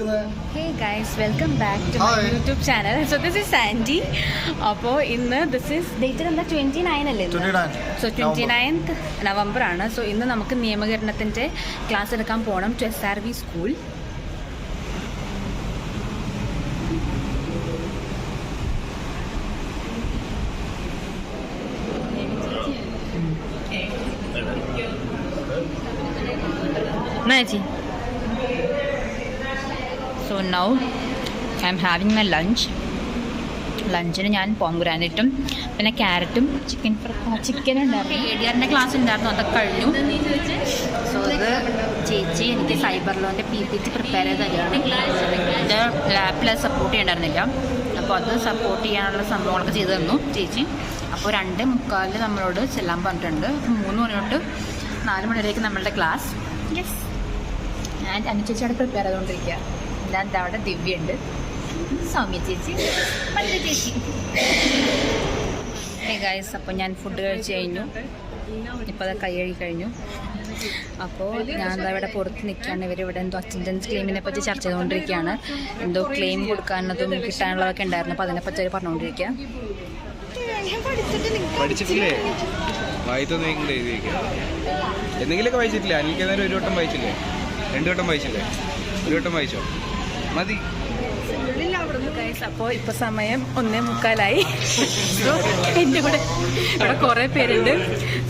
Hey guys, welcome back to my YouTube channel. So this is Sandy. അപ്പോൾ ഇന്ന് this is dated എന്താ 29 അല്ലേ? 29. So 29th November ആണ്. So ഇന്ന് നമുക്ക് നിയമകരണത്തിൻ്റെ ക്ലാസ് എടുക്കാൻ പോകണം to SRV school. So now I am having my lunch. ലഞ്ചിന് ഞാൻ പോംഗ്രാനൈറ്റും പിന്നെ ക്യാരറ്റും ചിക്കൻ ഉണ്ടായിരുന്നു. ADRൻ്റെ ക്ലാസ് ഉണ്ടായിരുന്നു, അതൊക്കെ കഴിഞ്ഞു. സോ ഇത് ചേച്ചി എനിക്ക് സൈബർ ലോൻ്റെ PPT പ്രിപ്പയർ ചെയ്ത് തരികയാണ്. എൻ്റെ ലാപ്പിൽ അത് സപ്പോർട്ട് ചെയ്യണ്ടായിരുന്നില്ല, അപ്പോൾ അത് സപ്പോർട്ട് ചെയ്യാനുള്ള സംഭവങ്ങളൊക്കെ ചെയ്തു തന്നു ചേച്ചി. അപ്പോൾ 2:45 നമ്മളോട് ചെല്ലാൻ പറഞ്ഞിട്ടുണ്ട്. 3 മണി തൊട്ട് 4 മണി വരേക്ക് നമ്മളുടെ ക്ലാസ്. യെസ്, ഞാൻ അനുചേച്ചി അവിടെ പ്രിപ്പയർ ചെയ്തുകൊണ്ടിരിക്കുക. എന്താ അവിടെ ദിവ്യ ഉണ്ട്, സൗമ്യ ചേച്ചി, മറ്റേ ചേച്ചി. ഗൈസ്, അപ്പോൾ ഞാൻ ഫുഡ് കഴിച്ച് കഴിഞ്ഞു. ഇപ്പോൾ അത് കൈ കഴുകി കഴിഞ്ഞു. അപ്പോൾ ഞാൻ ഇവിടെ പുറത്ത് നിൽക്കുകയാണ്. ഇവരിവിടെ എന്തോ അറ്റൻഡൻസ് ക്ലെയിമിനെ പറ്റി ചർച്ച ചെയ്തുകൊണ്ടിരിക്കുകയാണ്. എന്തോ ക്ലെയിം കൊടുക്കാനതും കിട്ടാനുള്ളതൊക്കെ ഉണ്ടായിരുന്നു, അപ്പോൾ അതിനെപ്പറ്റി അവർ പറഞ്ഞുകൊണ്ടിരിക്കുക. എന്തെങ്കിലുമൊക്കെ വായിച്ചിട്ടില്ല? എനിക്ക് നേരം 1 വട്ടം വായിച്ചില്ലേ? 2 വട്ടം വായിച്ചില്ലേ? 1 വട്ടം വായിച്ചോ? മതി. അപ്പോൾ ഇപ്പോൾ സമയം 1:45. സോ എൻ്റെ കൂടെ ഇവിടെ കുറേ പേരുണ്ട്.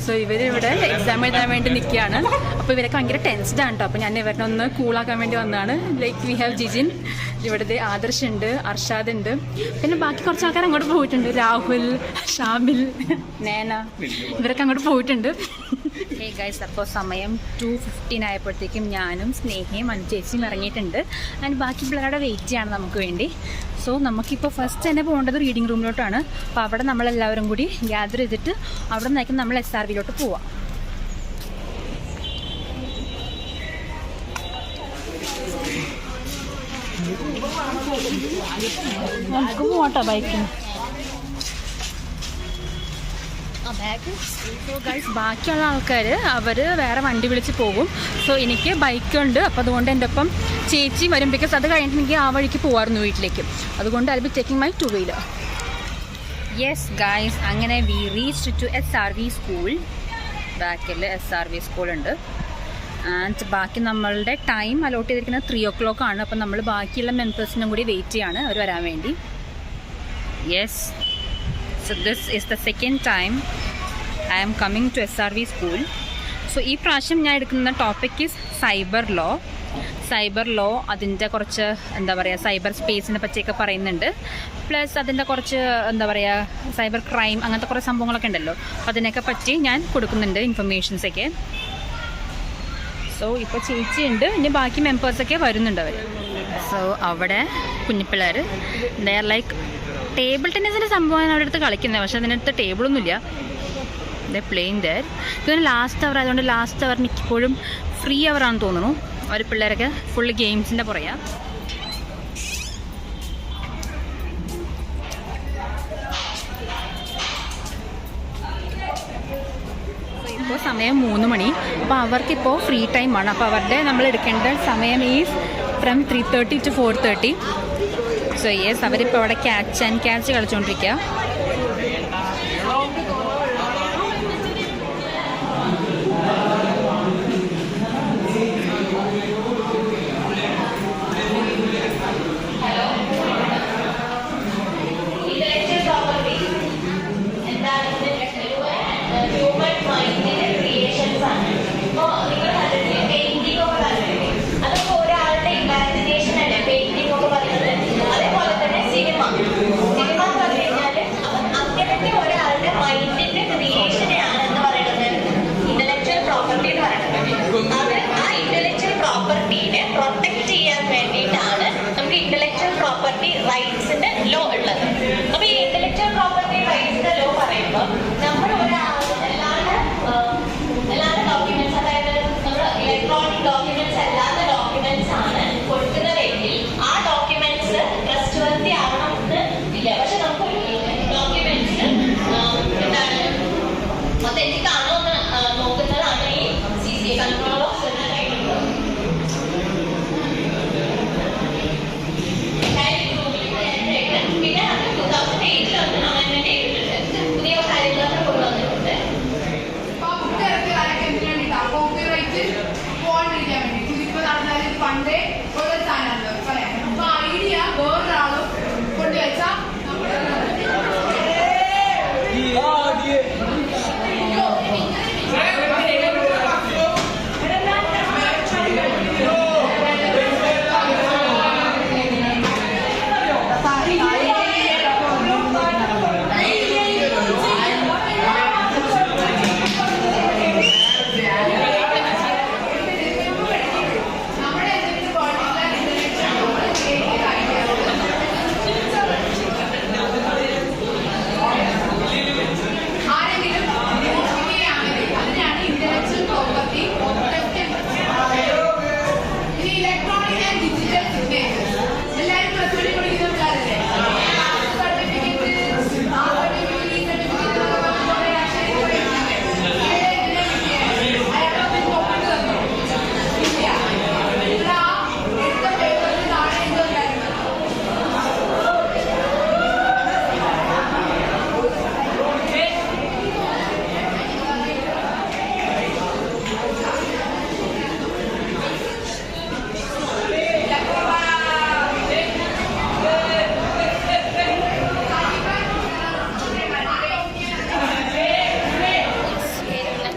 സോ ഇവരിവിടെ എക്സാം എഴുതാൻ വേണ്ടി നിൽക്കുകയാണ്. അപ്പോൾ ഇവരൊക്കെ ഭയങ്കര ടെൻസ്ഡാണ് കേട്ടോ. അപ്പോൾ ഞാൻ ഇവരുടെ ഒന്ന് കൂളാക്കാൻ വേണ്ടി വന്നതാണ്. ലൈക്ക് വി ഹാവ് ജിജിൻ, ഇവിടുത്തെ ആദർശ് ഉണ്ട്, അർഷാദ് ഉണ്ട്, പിന്നെ ബാക്കി കുറച്ച് ആൾക്കാർ അങ്ങോട്ട് പോയിട്ടുണ്ട്. രാഹുൽ, ഷാമിൽ, നേന, ഇവരൊക്കെ അങ്ങോട്ട് പോയിട്ടുണ്ട്. ഹേ ഗൈസ്, അപ്പോൾ സമയം 2:15 ആയപ്പോഴത്തേക്കും ഞാനും സ്നേഹയും അനുചേച്ചിയും ഇറങ്ങിയിട്ടുണ്ട്. ആൻഡ് ബാക്കി പിള്ളേരുടെ വെയിറ്റ് ചെയ്യാണ് നമുക്ക് വേണ്ടി. സോ നമുക്കിപ്പോൾ ഫസ്റ്റ് തന്നെ പോകേണ്ടത് റീഡിംഗ് റൂമിലോട്ടാണ്. അപ്പോൾ അവിടെ നമ്മളെല്ലാവരും കൂടി ഗ്യാദർ ചെയ്തിട്ട് അവിടെ നിന്നായിരിക്കും നമ്മൾ SRVയിലോട്ട് പോവാം. നമുക്ക് പോവാട്ടോ ബൈക്കിന്. സോ ഗൈസ്, ബാക്കിയുള്ള ആൾക്കാർ അവർ വേറെ വണ്ടി വിളിച്ച് പോകും. സോ എനിക്ക് ബൈക്കുണ്ട്, അപ്പോൾ അതുകൊണ്ട് എൻ്റെ ഒപ്പം ചേച്ചി വരും. ബിക്കോസ് അത് കഴിഞ്ഞിട്ട് എനിക്ക് ആ വഴിക്ക് പോകാമായിരുന്നു വീട്ടിലേക്ക്. അതുകൊണ്ട് I will be taking my 2-wheeler. Yes guys, അങ്ങനെ we reached to SRV school. ബാക്കിൽ SRV സ്കൂളുണ്ട്. ആൻഡ് ബാക്കി നമ്മളുടെ ടൈം അലോട്ട് ചെയ്തിരിക്കുന്നത് 3 o'clock ആണ്. അപ്പോൾ നമ്മൾ ബാക്കിയുള്ള മെമ്പേഴ്സിനും കൂടി വെയിറ്റ് ചെയ്യാണ് അവർ വരാൻ വേണ്ടി. Yes, so this is the second time I am coming to SRV school. So ഈ പ്രാവശ്യം ഞാൻ എടുക്കുന്ന topic is cyber law. Cyber law അതിൻ്റെ കുറച്ച് എന്താ പറയുക, സൈബർ സ്പേസിനെ പറ്റിയൊക്കെ പറയുന്നുണ്ട്. പ്ലസ് അതിൻ്റെ കുറച്ച് എന്താ പറയുക, സൈബർ ക്രൈം, അങ്ങനത്തെ കുറേ സംഭവങ്ങളൊക്കെ ഉണ്ടല്ലോ, അതിനൊക്കെ പറ്റി ഞാൻ കൊടുക്കുന്നുണ്ട് ഇൻഫർമേഷൻസൊക്കെ. സോ ഇപ്പോൾ ചേച്ചിയുണ്ട്, ഇനി ബാക്കി മെമ്പേഴ്സൊക്കെ വരുന്നുണ്ട് അവർ. സോ അവിടെ കുഞ്ഞിപ്പിള്ളേർ ദേ ആർ ലൈക്ക് ടേബിൾ ടെന്നീസിൻ്റെ സംഭവമാണ് അവിടെ അടുത്ത് കളിക്കുന്നത്. പക്ഷേ അതിനടുത്ത് ടേബിളൊന്നുമില്ല. ദേ പ്ലേയിങ് ദർ. ഇതൊരു ലാസ്റ്റ് അവർ ആയതുകൊണ്ട് ലാസ്റ്റ് അവർ മിക്കപ്പോഴും ഫ്രീ അവറാണെന്ന് തോന്നുന്നു. അവർ പിള്ളേരൊക്കെ ഫുള്ള് ഗെയിംസിൻ്റെ പുറകെയാണ്. ഇപ്പോൾ സമയം 3 മണി. അപ്പോൾ അവർക്കിപ്പോൾ ഫ്രീ ടൈമാണ്. അപ്പോൾ അവരുടെ നമ്മൾ എടുക്കേണ്ട സമയം is from 3:30 to 4:30. So yes, അവരിപ്പോൾ അവിടെ ക്യാച്ച് ആൻഡ് ക്യാച്ച് കളിച്ചുകൊണ്ടിരിക്കുക. പ്രൊട്ടക്ട് ചെയ്യാൻ വേണ്ടിയിട്ടാണ് നമുക്ക് ഇന്റലക്ച്വൽ പ്രോപ്പർട്ടി റൈറ്റ്സിന്റെ ലോ ഉള്ളത്. അപ്പൊ ഈ ഇന്റലക്ച്വൽ പ്രോപ്പർട്ടി റൈറ്റ്സിന്റെ ലോ പറയുമ്പോൾ നമ്മൾ എല്ലാവരുടെ ഡോക്യുമെന്റ്സ്, അതായത് നമ്മൾ ഇലക്ട്രോണിക് ഡോക്യുമെന്റ്സ് അല്ലാത്ത ഡോക്യുമെന്റ്സ് ആണ് കൊടുക്കുന്നതെങ്കിൽ ആ ഡോക്യുമെന്റ്സ് ട്രസ്റ്റ് വർത്തി ആവണം എന്ന് ഇല്ല. പക്ഷെ നമുക്കൊരു ഡോക്യുമെന്റ്സ് എന്താണ് ഒത്തന്റിക് ആണോ എന്ന് നോക്കുന്നതാണ് ഈ CCA, കൺട്രോൾ ഓഫ്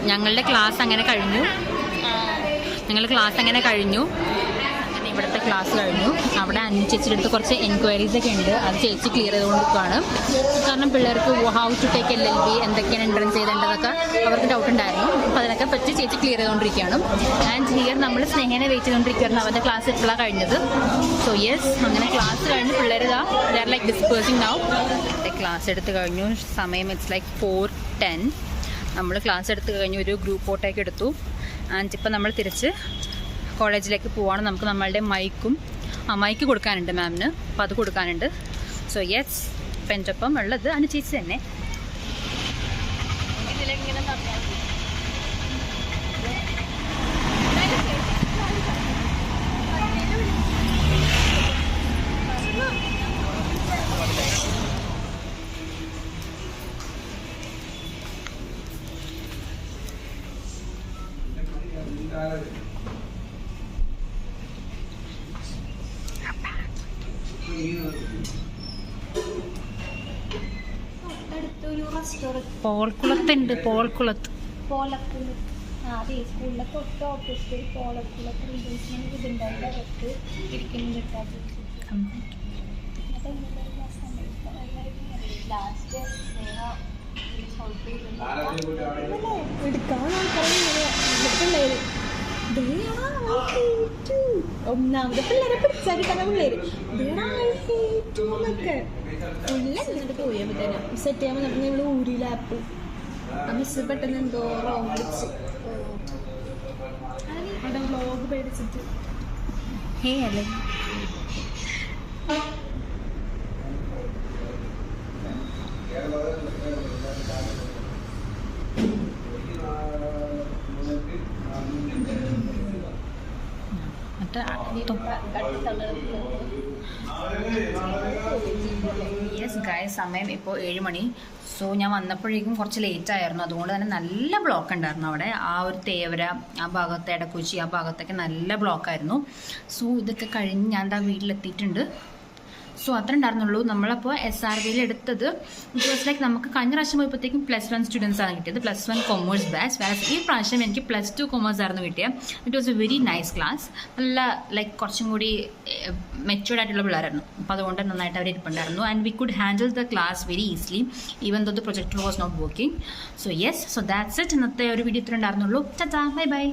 ഞങ്ങളുടെ ക്ലാസ് അങ്ങനെ കഴിഞ്ഞു. ഇവിടുത്തെ ക്ലാസ് കഴിഞ്ഞു. അവിടെ അന്നു ചേച്ചിയുടെ അടുത്ത് കുറച്ച് എൻക്വയറീസ് ഒക്കെ ഉണ്ട്. അത് ചേച്ചി ക്ലിയർ ചെയ്തുകൊണ്ടിരിക്കുകയാണ്. കാരണം പിള്ളേർക്ക് ഹൗ ടു ടേക്ക് LLB, എന്തൊക്കെയാണ് എൻട്രൻസ് ചെയ്തേണ്ടതൊക്കെ അവർക്ക് ഡൗട്ട് ഉണ്ടായിരുന്നു. അപ്പോൾ അതിനൊക്കെ പറ്റി ചേച്ചി ക്ലിയർ ചെയ്തുകൊണ്ടിരിക്കുകയാണ്. ആൻഡ് ഹിയർ നമ്മൾ സ്നേഹനെ വെയിറ്റ് ചെയ്തുകൊണ്ടിരിക്കുകയായിരുന്നു. അവരുടെ ക്ലാസ് എപ്പോഴാണ് കഴിഞ്ഞത്. സോ യെസ്, അങ്ങനെ ക്ലാസ് കഴിഞ്ഞ് പിള്ളേർ they are like dispersing now. Class എടുത്ത് കഴിഞ്ഞു. സമയം ഇറ്റ്സ് ലൈക്ക് 4:10. നമ്മൾ ക്ലാസ് എടുത്ത് കഴിഞ്ഞ് ഒരു ഗ്രൂപ്പ് ഫോട്ടോയൊക്കെ എടുത്തു. ആൻഡ് ഇപ്പം നമ്മൾ തിരിച്ച് കോളേജിലേക്ക് പോവാണ്. നമുക്ക് നമ്മളുടെ മൈക്ക് കൊടുക്കാനുണ്ട് മാമിന്. അപ്പോൾ അത് കൊടുക്കാനുണ്ട്. സോ യെസ്, ഇപ്പം എൻ്റെ ഒപ്പം ഉള്ളത് അനുചേച്ചി തന്നെ. പോൾക്കുളത്തുണ്ട്. പോളക്കുളത്ത് അതെ, സ്കൂളിലെ തൊട്ട് ഓപ്പോസിറ്റ് പോളക്കുളത്ത് റീജൻസിന് ഇതുണ്ടായിട്ട് അകത്ത് ഇരിക്കുന്നുണ്ട്. ലാസ്റ്റ് എടുക്കാൻ ഒന്നാമത് പിള്ളേരെ പിടിച്ചാൽ കിട്ടുന്ന പിള്ളേര് എന്നിട്ട് പോയപ്പോഴത്തേനും സെറ്റ് ചെയ്യാൻ വന്നപ്പോൾ നമ്മൾ ഊരി ലാപ്പ് മിസ് പെട്ടെന്ന് എന്തോ റോങ് അടിച്ച് അവിടെ വ്ലോഗ് പേടിച്ചിട്ട് അല്ലേ. യെസ് ഗായ്സ്, സമയം ഇപ്പോൾ 7 മണി. സോ ഞാൻ വന്നപ്പോഴേക്കും കുറച്ച് ലേറ്റ് ആയിരുന്നു. അതുകൊണ്ട് തന്നെ നല്ല ബ്ലോക്ക് ഉണ്ടായിരുന്നു അവിടെ. ആ ഒരു തേവര, ആ ഭാഗത്ത് എടക്കുച്ചി, ആ ഭാഗത്തൊക്കെ നല്ല ബ്ലോക്കായിരുന്നു. സോ ഇതൊക്കെ കഴിഞ്ഞ് ഞാൻ എന്താ വീട്ടിലെത്തിയിട്ടുണ്ട്. സോ അത്ര ഉണ്ടായിരുന്നുള്ളൂ. നമ്മളപ്പോൾ SRVയിൽ എടുത്തത് ഇറ്റ് വാസ് ലൈക്ക് നമുക്ക് കഴിഞ്ഞ പ്രാവശ്യം പോയപ്പോഴത്തേക്കും +1 സ്റ്റുഡൻസ് ആണ് കിട്ടിയത്, +1 കൊമേഴ്സ് ബാച്ച്. വേറെ ഈ പ്രാവശ്യം എനിക്ക് +2 കൊമേഴ്സ് ആയിരുന്നു കിട്ടിയത്. It was a very nice class. നല്ല ലൈക്ക് കുറച്ചും കൂടി മെച്യൂർഡ് ആയിട്ടുള്ള പിള്ളേരായിരുന്നു. അപ്പോൾ അതുകൊണ്ട് നന്നായിട്ട് അവർ ഇരിപ്പുണ്ടായിരുന്നു. And we could handle the class very easily even though the projector was not working. So yes, so that's it. ഇന്നത്തെ ഒരു വീഡിയോ ഇത്ര ഉണ്ടായിരുന്നുള്ളൂ. Tata, bye by.